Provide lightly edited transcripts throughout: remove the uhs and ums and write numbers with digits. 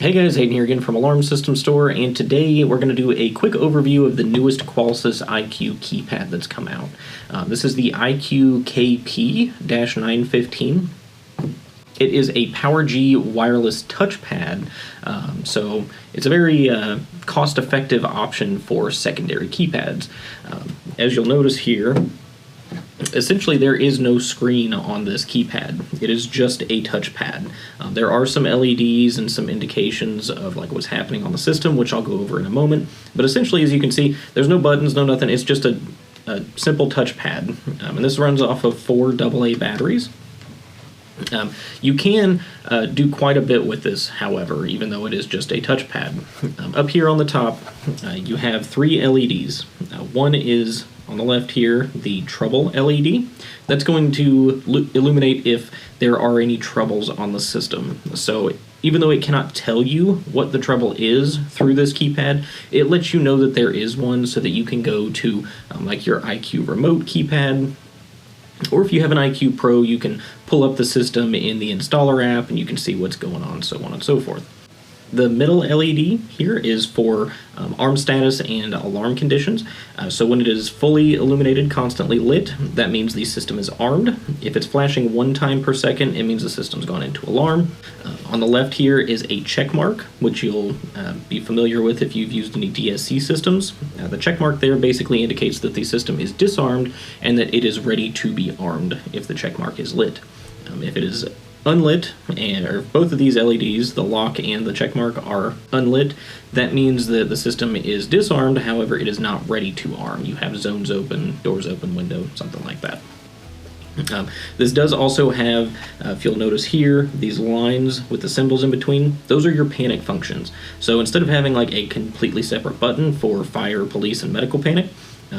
Hey guys, Hayden here again from Alarm System Store, and today we're going to do a quick overview of the newest Qolsys IQ keypad that's come out. This is the IQKP-915. It is a PowerG wireless touchpad, so it's a very cost-effective option for secondary keypads. As you'll notice here, essentially there is no screen on this keypad. It is just a touchpad. There are some LEDs and some indications of like what's happening on the system, which I'll go over in a moment, but essentially, as you can see, there's no buttons, no nothing. It's just a simple touchpad, and this runs off of 4 AA batteries. You can do quite a bit with this, however, even though it is just a touchpad. Up here on the top, you have 3 LEDs. One is on the left here, the trouble LED. That's going to illuminate if there are any troubles on the system. So even though it cannot tell you what the trouble is through this keypad, it lets you know that there is one so that you can go to like your IQ remote keypad, or if you have an IQ Pro, you can pull up the system in the installer app and you can see what's going on, so on and so forth. The middle LED here is for arm status and alarm conditions. So when it is fully illuminated, constantly lit, that means the system is armed. If it's flashing 1 time per second, it means the system's gone into alarm. On the left here is a check mark, which you'll be familiar with if you've used any DSC systems. The check mark there basically indicates that the system is disarmed and that it is ready to be armed if the check mark is lit. If it is unlit, or both of these LEDs, the lock and the check mark, are unlit, that means that the system is disarmed. However, it is not ready to arm. You have zones open, doors open, window, something like that. This does also have, if you'll notice here, these lines with the symbols in between. Those are your panic functions. So instead of having like a completely separate button for fire, police, and medical panic,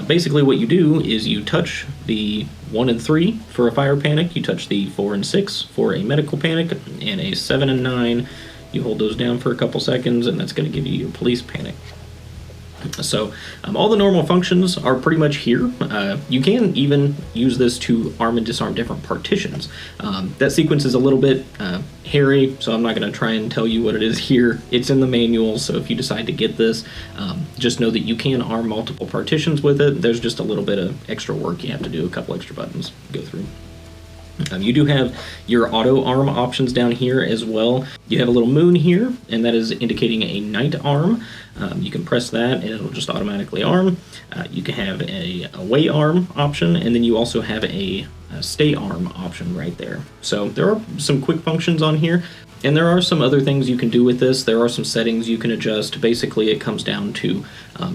basically what you do is you touch the 1 and 3 for a fire panic, you touch the 4 and 6 for a medical panic, and a 7 and 9, you hold those down for a couple seconds, and that's going to give you your police panic. So all the normal functions are pretty much here. You can even use this to arm and disarm different partitions. That sequence is a little bit hairy, so I'm not going to try and tell you what it is here. It's in the manual, so if you decide to get this, just know that you can arm multiple partitions with it. There's just a little bit of extra work you have to do, a couple extra buttons to go through. You do have your auto arm options down here as well. You have a little moon here, and that is indicating a night arm. You can press that and it'll just automatically arm. You can have a away arm option, and then you also have a stay arm option right there. So there are some quick functions on here, and there are some other things you can do with this. There are some settings you can adjust. Basically, it comes down to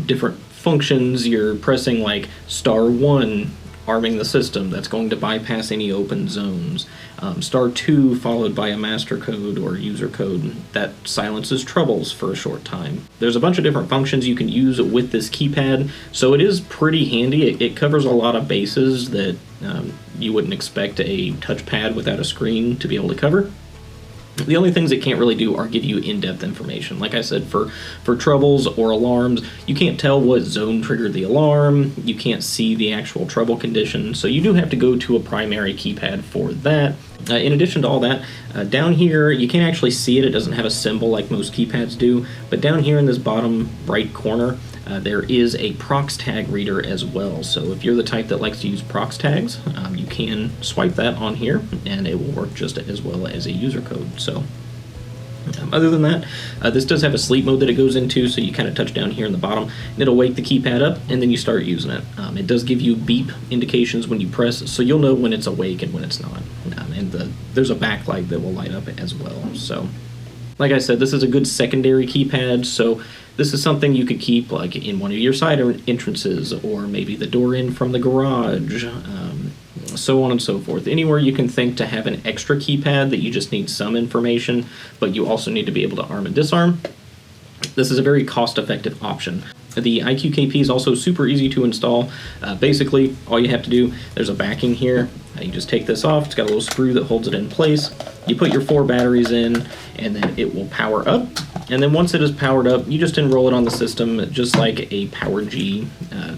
different functions. You're pressing like *1, arming the system. That's going to bypass any open zones. *2 followed by a master code or user code that silences troubles for a short time. There's a bunch of different functions you can use with this keypad, so it is pretty handy. It covers a lot of bases that you wouldn't expect a touchpad without a screen to be able to cover. The only things it can't really do are give you in-depth information. Like I said, for troubles or alarms, you can't tell what zone triggered the alarm, you can't see the actual trouble condition, so you do have to go to a primary keypad for that. In addition to all that, down here, you can't actually see it. It doesn't have a symbol like most keypads do, but down here in this bottom right corner, there is a prox tag reader as well. So if you're the type that likes to use prox tags, you can swipe that on here and it will work just as well as a user code. So other than that, this does have a sleep mode that it goes into, so you kind of touch down here in the bottom and it'll wake the keypad up and then you start using it. It does give you beep indications when you press, so you'll know when it's awake and when it's not. And there's a backlight that will light up as well. So like I said, this is a good secondary keypad, so this is something you could keep like in one of your side entrances, or maybe the door in from the garage, so on and so forth. Anywhere you can think to have an extra keypad that you just need some information, but you also need to be able to arm and disarm. This is a very cost-effective option. The IQKP is also super easy to install. Basically, all you have to do, there's a backing here. You just take this off. It's got a little screw that holds it in place. You put your 4 batteries in, and then it will power up. And then once it is powered up, you just enroll it on the system just like a PowerG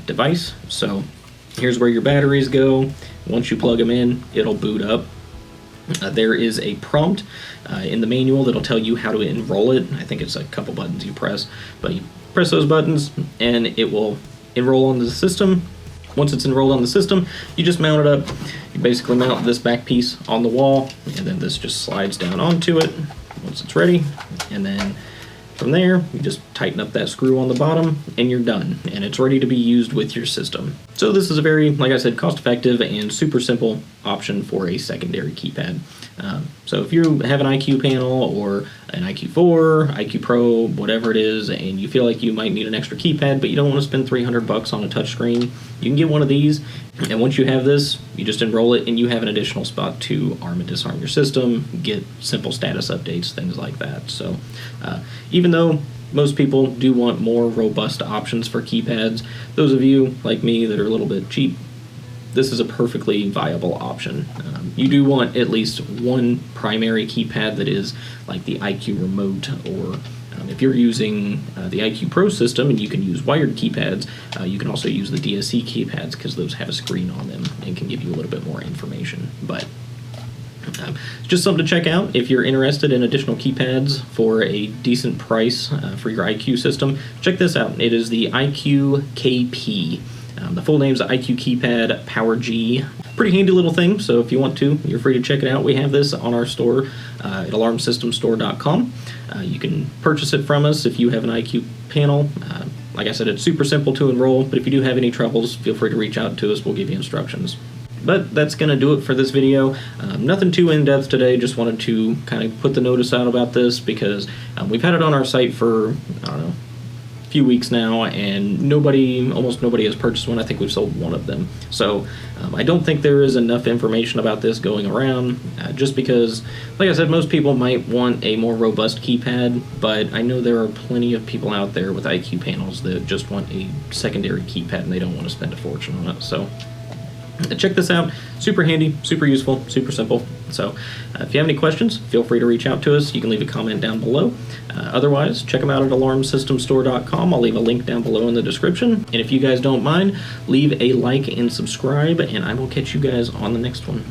device. So here's where your batteries go. Once you plug them in, it'll boot up. There is a prompt in the manual that'll tell you how to enroll it. I think it's a couple buttons you press, but you press those buttons and it will enroll on the system. Once it's enrolled on the system, you just mount it up. You basically mount this back piece on the wall, and then this just slides down onto it once it's ready, and then from there, you just tighten up that screw on the bottom, and you're done, and it's ready to be used with your system. So this is a very, like I said, cost-effective and super simple option for a secondary keypad. So if you have an IQ panel or an IQ4, IQ Pro, whatever it is, and you feel like you might need an extra keypad, but you don't want to spend $300 on a touchscreen, you can get one of these, and once you have this, you just enroll it, and you have an additional spot to arm and disarm your system, get simple status updates, things like that. So even though most people do want more robust options for keypads, those of you like me that are a little bit cheap, this is a perfectly viable option. You do want at least one primary keypad that is like the IQ Remote, or if you're using the IQ Pro system and you can use wired keypads, you can also use the DSC keypads because those have a screen on them and can give you a little bit more information. But it's just something to check out if you're interested in additional keypads for a decent price for your IQ system. Check this out. It is the IQKP. The full name is the IQ Keypad Power G. Pretty handy little thing, so if you want to, you're free to check it out. We have this on our store at alarmsystemstore.com. You can purchase it from us if you have an IQ panel. Like I said, it's super simple to enroll, but if you do have any troubles, feel free to reach out to us. We'll give you instructions. But that's going to do it for this video. Nothing too in-depth today, just wanted to kind of put the notice out about this because we've had it on our site for, I don't know, few weeks now, and almost nobody has purchased one. I think we've sold one of them. So I don't think there is enough information about this going around, just because, like I said, most people might want a more robust keypad, but I know there are plenty of people out there with IQ panels that just want a secondary keypad and they don't want to spend a fortune on it. So check this out. Super handy, super useful, super simple. So if you have any questions, feel free to reach out to us. You can leave a comment down below. Otherwise, check them out at alarmsystemstore.com. I'll leave a link down below in the description. And if you guys don't mind, leave a like and subscribe, and I will catch you guys on the next one.